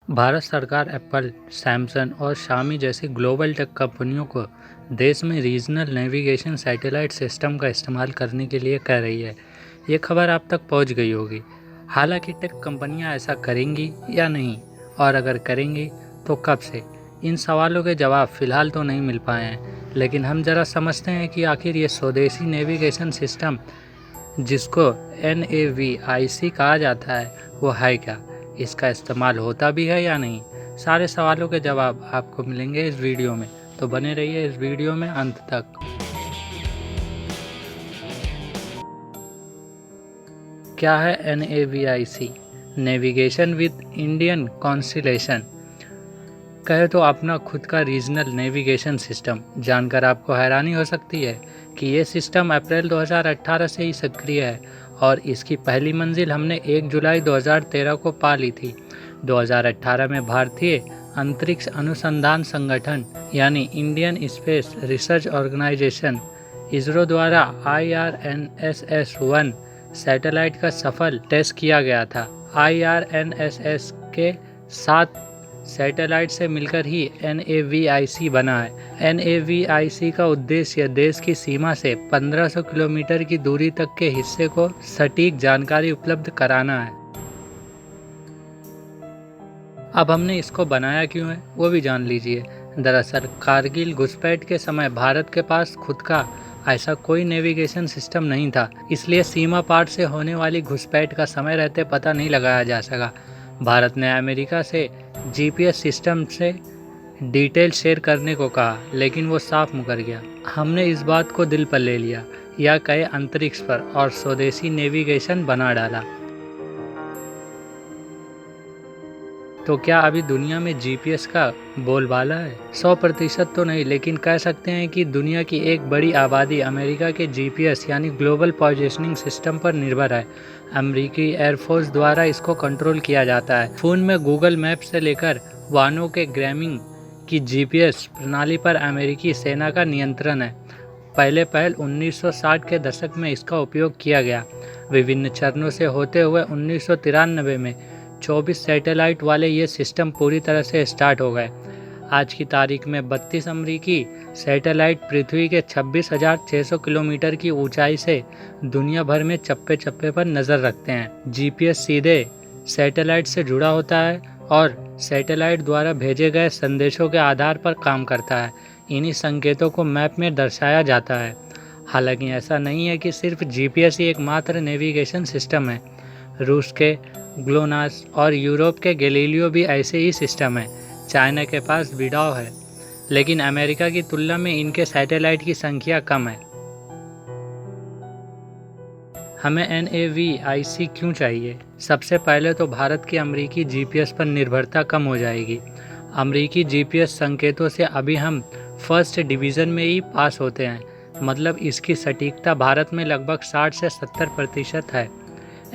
भारत सरकार Apple, Samsung और शामी जैसी ग्लोबल टेक कंपनियों को देश में रीजनल नेविगेशन सैटेलाइट सिस्टम का इस्तेमाल करने के लिए कह रही है। ये खबर आप तक पहुंच गई होगी। हालांकि टेक कंपनियां ऐसा करेंगी या नहीं, और अगर करेंगी तो कब से, इन सवालों के जवाब फिलहाल तो नहीं मिल पाए हैं। लेकिन हम जरा समझते हैं कि आखिर ये स्वदेशी नेविगेशन सिस्टम, जिसको NAVIC कहा जाता है, वो है क्या, इसका इस्तेमाल होता भी है या नहीं। सारे सवालों के जवाब आपको मिलेंगे इस वीडियो में, तो बने रहिए इस वीडियो में अंत तक। क्या है NAVIC? Navigation with Indian constellation. कहे तो अपना खुद का रीजनल नेविगेशन सिस्टम। जानकर आपको हैरानी हो सकती है कि ये सिस्टम अप्रैल 2018 से ही सक्रिय है और इसकी पहली मंजिल हमने 1 जुलाई 2013 को पा ली थी। 2018 में भारतीय अंतरिक्ष अनुसंधान संगठन यानी Indian Space Research Organisation ISRO द्वारा IRNSS-1 सैटेलाइट का सफल टेस्ट किया गया था। IRNSS के 7 सैटेलाइट से मिलकर ही NAVIC बना है। NAVIC का उद्देश्य देश की सीमा से 1500 किलोमीटर की दूरी तक के हिस्से को सटीक जानकारी उपलब्ध कराना है। अब हमने इसको बनाया क्यों है, वो भी जान लीजिए। दरअसल कारगिल घुसपैठ के समय भारत के पास खुद का ऐसा कोई नेविगेशन सिस्टम नहीं था, इसलिए सीमा पार से होने वाली घुसपैठ का समय रहते पता नहीं लगाया जा सका। भारत ने अमेरिका से GPS सिस्टम से डिटेल शेयर करने को कहा, लेकिन वो साफ मुकर गया। हमने इस बात को दिल पर ले लिया, या कहे अंतरिक्ष पर, और स्वदेशी नेविगेशन बना डाला। तो क्या अभी दुनिया में GPS का बोलबाला है? 100% तो नहीं, लेकिन कह सकते हैं कि दुनिया की एक बड़ी आबादी अमेरिका के GPS यानी ग्लोबल पोजिशनिंग सिस्टम पर निर्भर है। अमेरिकी एयरफोर्स द्वारा इसको कंट्रोल किया जाता है। फ़ोन में गूगल मैप से लेकर वाहनों के ग्रामिंग की GPS प्रणाली पर अमेरिकी सेना का नियंत्रण है। पहले 1960 के दशक में इसका उपयोग किया गया। विभिन्न चरणों से होते हुए 1993 में 24 सैटेलाइट वाले ये सिस्टम पूरी तरह से स्टार्ट हो गए। आज की तारीख में 32 अमेरिकी सैटेलाइट पृथ्वी के 26,600 किलोमीटर की ऊंचाई से दुनिया भर में चप्पे चप्पे पर नज़र रखते हैं। GPS सीधे सैटेलाइट से जुड़ा होता है और सैटेलाइट द्वारा भेजे गए संदेशों के आधार पर काम करता है। इन्हीं संकेतों को मैप में दर्शाया जाता है। हालांकि ऐसा नहीं है कि सिर्फ GPS ही एकमात्र नेविगेशन सिस्टम है। रूस के ग्लोनास और यूरोप के गैलीलियो भी ऐसे ही सिस्टम है। चाइना के पास विडाओ है, लेकिन अमेरिका की तुलना में इनके सैटेलाइट की संख्या कम है। हमें NAVIC क्यों चाहिए? सबसे पहले तो भारत की अमेरिकी GPS पर निर्भरता कम हो जाएगी। अमेरिकी GPS संकेतों से अभी हम फर्स्ट डिवीज़न में ही पास होते हैं, मतलब इसकी सटीकता भारत में लगभग 60 से 70% है।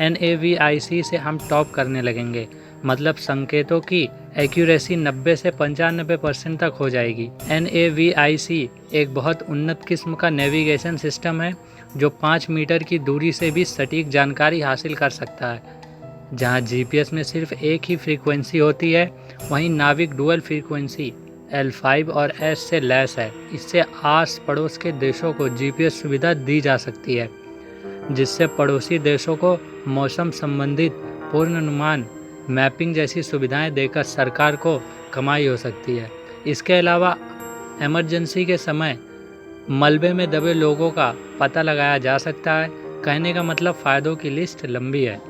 NAVIC से हम टॉप करने लगेंगे, मतलब संकेतों की एक्यूरेसी 90 से 95% तक हो जाएगी। NAVIC एक बहुत उन्नत किस्म का नेविगेशन सिस्टम है जो 5 मीटर की दूरी से भी सटीक जानकारी हासिल कर सकता है। जहां GPS में सिर्फ एक ही फ्रीक्वेंसी होती है, वहीं नाविक डुअल फ्रीक्वेंसी L5 और S से लैस है। इससे आस पड़ोस के देशों को GPS सुविधा दी जा सकती है, जिससे पड़ोसी देशों को मौसम संबंधित पूर्वानुमान मैपिंग जैसी सुविधाएं देकर सरकार को कमाई हो सकती है। इसके अलावा इमरजेंसी के समय मलबे में दबे लोगों का पता लगाया जा सकता है। कहने का मतलब फ़ायदों की लिस्ट लंबी है।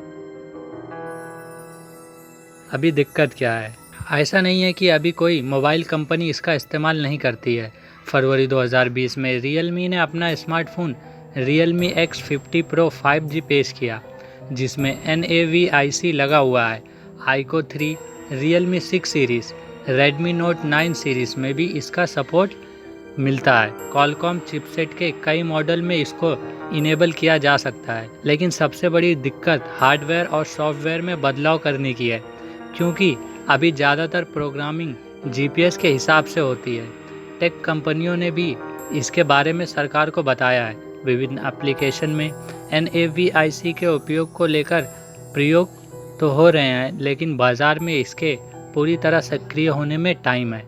अभी दिक्कत क्या है? ऐसा नहीं है कि अभी कोई मोबाइल कंपनी इसका इस्तेमाल नहीं करती है। फरवरी 2020 में रियलमी ने अपना smartphone Realme X50 Pro 5G पेश किया, जिसमें NAVIC लगा हुआ है। iQOO 3, Realme 6 series, Redmi Note 9 series में भी इसका सपोर्ट मिलता है। Qualcomm चिपसेट के कई मॉडल में इसको इनेबल किया जा सकता है, लेकिन सबसे बड़ी दिक्कत हार्डवेयर और सॉफ्टवेयर में बदलाव करने की है, क्योंकि अभी ज़्यादातर प्रोग्रामिंग GPS के हिसाब से होती है। टेक कंपनियों ने भी इसके बारे में सरकार को बताया है। विभिन्न एप्लीकेशन में NAVIC के उपयोग को लेकर प्रयोग तो हो रहे हैं, लेकिन बाज़ार में इसके पूरी तरह सक्रिय होने में टाइम है।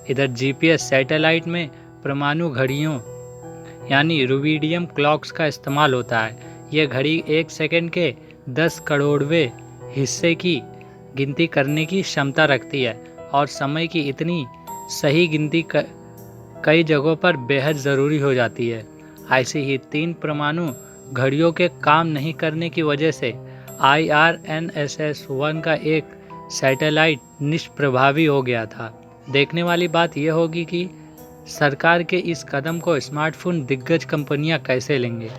इधर जीपीएस सैटेलाइट में परमाणु घड़ियों यानी रूबिडियम क्लॉक्स का इस्तेमाल होता है। यह घड़ी 1 सेकंड के 10 करोड़वें हिस्से की गिनती करने की क्षमता रखती है और समय की इतनी सही गिनती कई जगहों पर बेहद ज़रूरी हो जाती है। ऐसे ही 3 परमाणु घड़ियों के काम नहीं करने की वजह से IRNSS-1 का एक सैटेलाइट निष्प्रभावी हो गया था। देखने वाली बात यह होगी कि सरकार के इस कदम को स्मार्टफोन दिग्गज कंपनियां कैसे लेंगे।